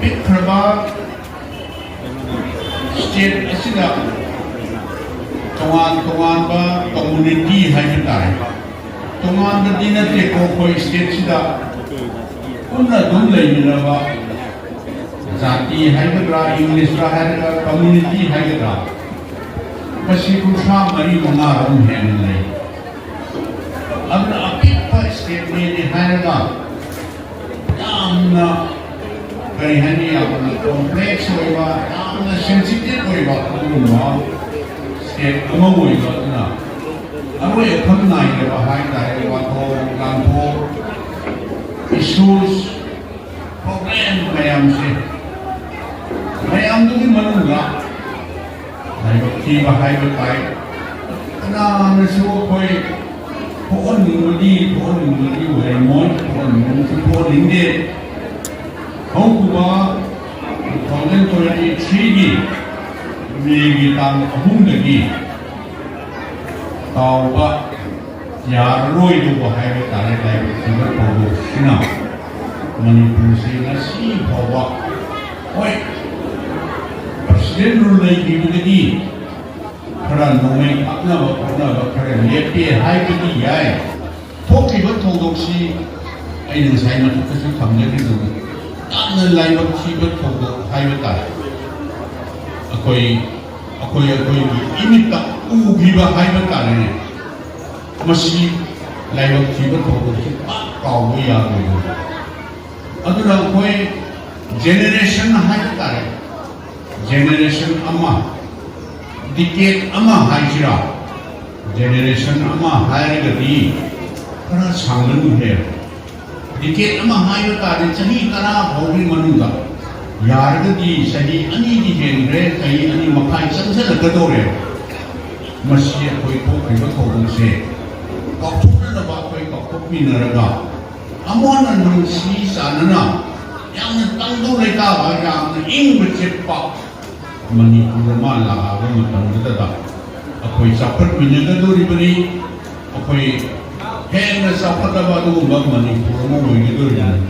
ꯄꯤꯛꯈ꯭ꯔꯕ state ꯑꯁꯤꯗ ꯇꯣꯉꯥꯟꯕ community ꯍꯥꯏꯕ ꯇꯥꯔꯦ ꯇꯣꯉꯥꯟꯕꯗꯤ ꯅꯠꯇꯦꯀꯣ ꯑꯩꯈꯣꯏ ꯁ꯭ꯇꯦꯠꯁꯤꯗ ꯄꯨꯟꯅ ꯑꯗꯨꯝ ꯂꯩꯃꯤꯟꯅꯕ ꯖꯥꯇꯤ ꯍꯥꯏꯒꯗ꯭ꯔꯥ ꯏꯪꯂꯤꯁꯇ ꯍꯥꯏꯔꯒ ꯀꯝꯃꯨꯅꯤꯇꯤ ꯍꯥꯏꯒꯗ꯭ꯔꯥ ꯃꯁꯤ 34-35 ꯍꯦꯟꯅ ꯂꯩ ꯑꯗꯨꯅ ꯑꯄꯤꯛꯄ ꯁ꯭ꯇꯦꯠꯅꯤ ꯍꯥꯏꯔꯒ ꯌꯥꯝꯅ ꯀꯔꯤ ꯍꯥꯏꯅꯤ ꯌꯥꯝꯅ ꯀꯣꯝꯄ꯭ꯂꯦꯛꯁ ꯑꯣꯏꯕ ꯌꯥꯝꯅ ꯁꯦꯟꯁꯤꯇꯤꯚ ꯑꯣꯏꯕ ꯑꯗꯨꯒꯨꯝꯕ ꯁ꯭ꯇꯦꯠ ꯑꯃ ꯑꯣꯏꯕ ꯑꯗꯨꯅ ꯑꯔꯣꯏ ꯑꯈꯪ ꯅꯥꯏꯗꯕ ꯍꯥꯏꯇꯥꯔꯦ ꯋꯥꯊꯣꯛ ꯂꯥꯟꯊꯣꯛ ꯏꯁꯨꯁ ꯄ꯭ꯔꯣꯕ꯭ꯂꯦꯝ ꯃꯌꯥꯝꯁꯦ ꯃꯌꯥꯝꯗꯨꯒꯤ ꯃꯅꯨꯡꯗ ꯂꯥꯏꯕꯛ ꯊꯤꯕ ꯍꯥꯏꯕ ꯇꯥꯏ ꯀꯅꯥꯅꯁꯨ ꯑꯩꯈꯣꯏ ꯊꯣꯛꯍꯟꯅꯤꯡꯕꯗꯤ ꯑꯣꯏꯔꯝꯃꯣꯏ ꯊꯣꯛꯍꯟꯅꯤꯡꯗꯦ ꯍꯧꯈꯤꯕ 2023ꯒꯤ ꯃꯦꯒꯤ ꯇꯥꯡ 3ꯗꯒꯤ ꯇꯥꯎꯕ ꯌꯥꯔꯔꯣꯏꯗꯕ ꯍꯥꯏꯕ ꯇꯥꯔꯦ ꯂꯥꯏꯕꯛ ꯊꯤꯕ ꯊꯧꯗꯣꯛꯁꯤꯅ ꯃꯅꯤꯄꯨꯔꯁꯤ ꯉꯁꯤ ꯐꯥꯎꯕ ꯍꯣꯏ ꯄ꯭ꯔꯁꯤꯗꯦꯟ ꯔꯨꯜ ꯂꯩꯈꯤꯕꯗꯒꯤ खरा नोंगै अपनाबा अपनाबा खरा लेपे हाइबदि याय थोखिबा थौदोकसि आइ नोंसाइ मथुकसु थमजखिदो यामना लाइबक थिबा थौदोक हाइबा ताय अखोई इमिता उबिबा हाइबा तारे मसि लाइबक थिबा थौदोकसि कावबा यागो अदुना अखोई जेनेरेशन हाइबा तारे जेनेरेशन अमा decade ama haijira generation ama hairagadi kara sanganu he decade ama haiyo tare chahi kara bhawi manuga yaragadi sahi ani di henre sahi ani makai sangsala gadore masi koi ko khiba thobung se kathuna ba koi kathopmi naraga amona nungsi chanana yamna tangdu leitaba yamna ingba cheppa Manipur ma laga matangda akhoi Chaokhatpa akhoi Hanna Chaokhatpa Manipur ma Oigadouribani